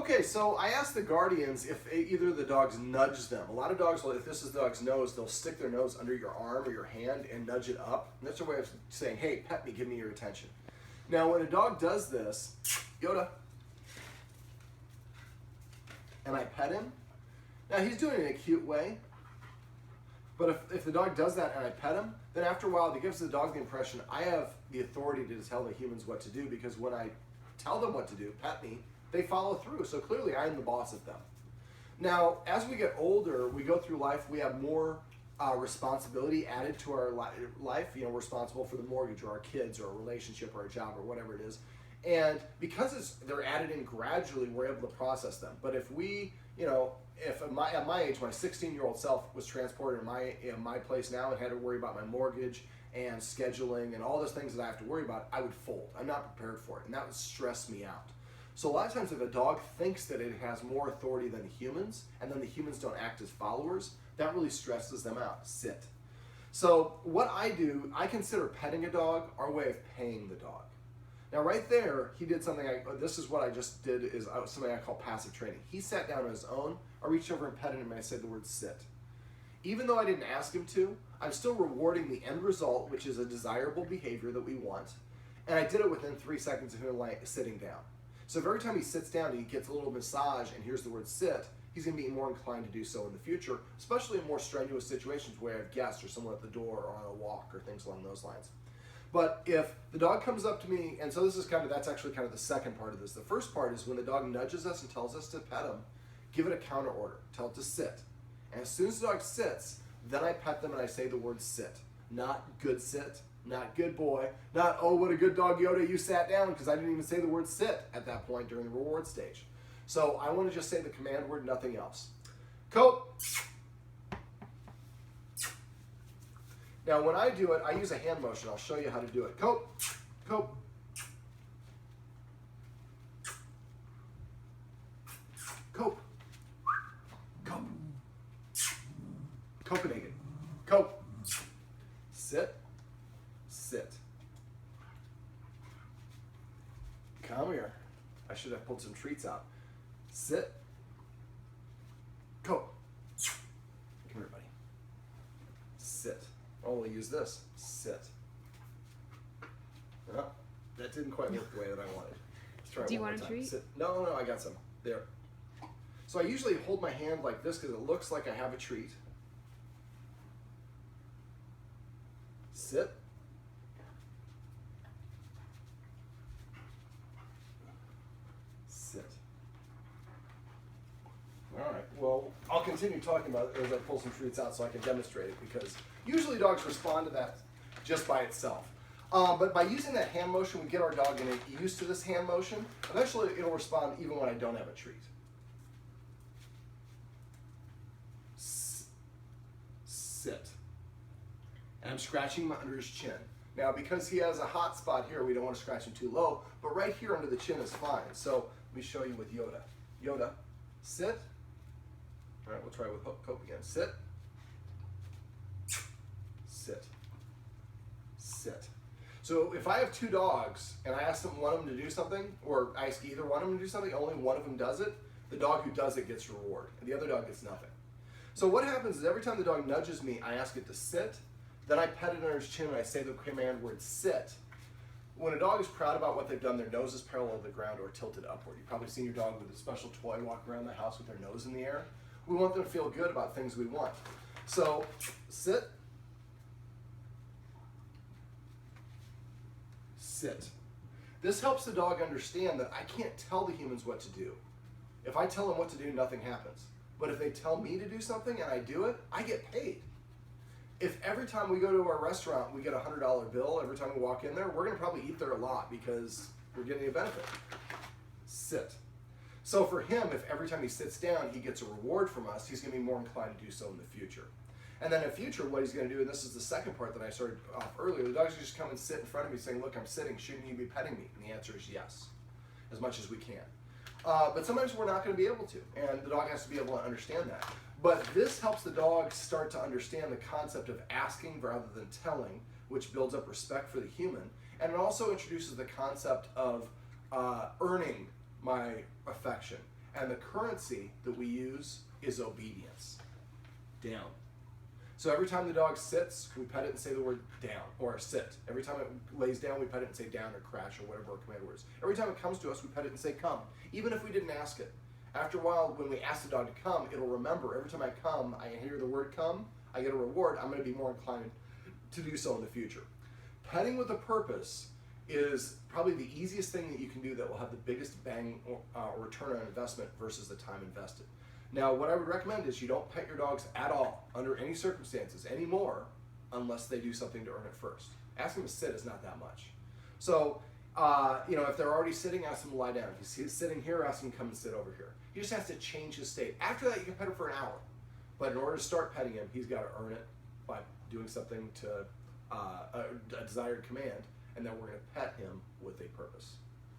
Okay, so I asked the guardians if either of the dogs nudge them. A lot of dogs, if this is the dog's nose, they'll stick their nose under your arm or your hand and nudge it up. And that's a way of saying, hey, pet me, give me your attention. Now, when a dog does this, Yoda, and I pet him, now he's doing it in a cute way, but if the dog does that and I pet him, then after a while it gives the dog the impression I have the authority to tell the humans what to do, because when I tell them what to do, pet me, they follow through. So clearly I'm the boss of them. Now, as we get older, we go through life, we have more responsibility added to our life. You know, we're responsible for the mortgage or our kids or a relationship or a job or whatever it is. And because they're added in gradually, we're able to process them. But if we, you know, if at my age, my 16-year-old self was transported in my place now and had to worry about my mortgage and scheduling and all those things that I have to worry about, I would fold. I'm not prepared for it, and that would stress me out. So a lot of times if a dog thinks that it has more authority than the humans, and then the humans don't act as followers, that really stresses them out. Sit. So what I do, I consider petting a dog our way of paying the dog. Now right there, he did something, this is what I just did, is something I call passive training. He sat down on his own, I reached over and petted him and I said the word sit. Even though I didn't ask him to, I'm still rewarding the end result, which is a desirable behavior that we want. And I did it within 3 seconds of him sitting down. So if every time he sits down and he gets a little massage and hears the word sit, he's going to be more inclined to do so in the future, especially in more strenuous situations where I have guests or someone at the door or on a walk or things along those lines. But if the dog comes up to me, and so this is that's actually kind of the second part of this. The first part is when the dog nudges us and tells us to pet him, give it a counter order. Tell it to sit. And as soon as the dog sits, then I pet them and I say the word sit. Not good sit, not good boy, not, oh, what a good dog, Yoda, you sat down, because I didn't even say the word sit at that point during the reward stage. So I want to just say the command word, nothing else. Coat. Now when I do it, I use a hand motion. I'll show you how to do it. Coat, coat. Coat. Coat. Copenhagen. Coat. Sit. Sit. Come here. I should have pulled some treats out. Sit. Coat. Come here, buddy. Sit. Oh, we'll use this. Sit. Oh, that didn't quite work the way that I wanted. Let's try it. Do you want a treat? Sit. No, I got some. There. So I usually hold my hand like this because it looks like I have a treat. Sit. Sit. All right, well, I'll continue talking about it as I pull some treats out so I can demonstrate it, because usually dogs respond to that just by itself. But by using that hand motion, we get our dog used to this hand motion. Eventually, it'll respond even when I don't have a treat. Sit. And I'm scratching him under his chin. Now, because he has a hot spot here, we don't want to scratch him too low, but right here under the chin is fine. So let me show you with Yoda. Yoda, sit. All right, we'll try with Cope again. Sit. Sit. Sit. So if I have two dogs and I ask one of them to do something, or I ask either one of them to do something, only one of them does it, the dog who does it gets reward, and the other dog gets nothing. So what happens is every time the dog nudges me, I ask it to sit, then I pet it under its chin and I say the command word sit. When a dog is proud about what they've done, their nose is parallel to the ground or tilted upward. You've probably seen your dog with a special toy walk around the house with their nose in the air. We want them to feel good about things we want. So, sit. Sit. This helps the dog understand that I can't tell the humans what to do. If I tell them what to do, nothing happens. But if they tell me to do something and I do it, I get paid. If every time we go to our restaurant, we get a $100 bill every time we walk in there, we're going to probably eat there a lot because we're getting a benefit. Sit. So for him, if every time he sits down, he gets a reward from us, he's going to be more inclined to do so in the future. And then in the future, what he's going to do, and this is the second part that I started off earlier, the dog's just come and sit in front of me saying, look, I'm sitting, shouldn't you be petting me? And the answer is yes, as much as we can. But sometimes we're not going to be able to, and the dog has to be able to understand that. But this helps the dog start to understand the concept of asking rather than telling, which builds up respect for the human. And it also introduces the concept of earning my affection. And the currency that we use is obedience. Down. So every time the dog sits, we pet it and say the word down, or sit. Every time it lays down, we pet it and say down or crash or whatever our command word is. Every time it comes to us, we pet it and say come, even if we didn't ask it. After a while, when we ask the dog to come, it'll remember. Every time I come, I hear the word come, I get a reward, I'm going to be more inclined to do so in the future. Petting with a purpose is probably the easiest thing that you can do that will have the biggest bang or return on investment versus the time invested. Now, what I would recommend is you don't pet your dogs at all, under any circumstances, anymore, unless they do something to earn it first. Asking them to sit is not that much. So, if they're already sitting, ask them to lie down. If he's sitting here, ask him to come and sit over here. He just has to change his state. After that, you can pet him for an hour. But in order to start petting him, he's got to earn it by doing something to a desired command, and then we're going to pet him with a purpose.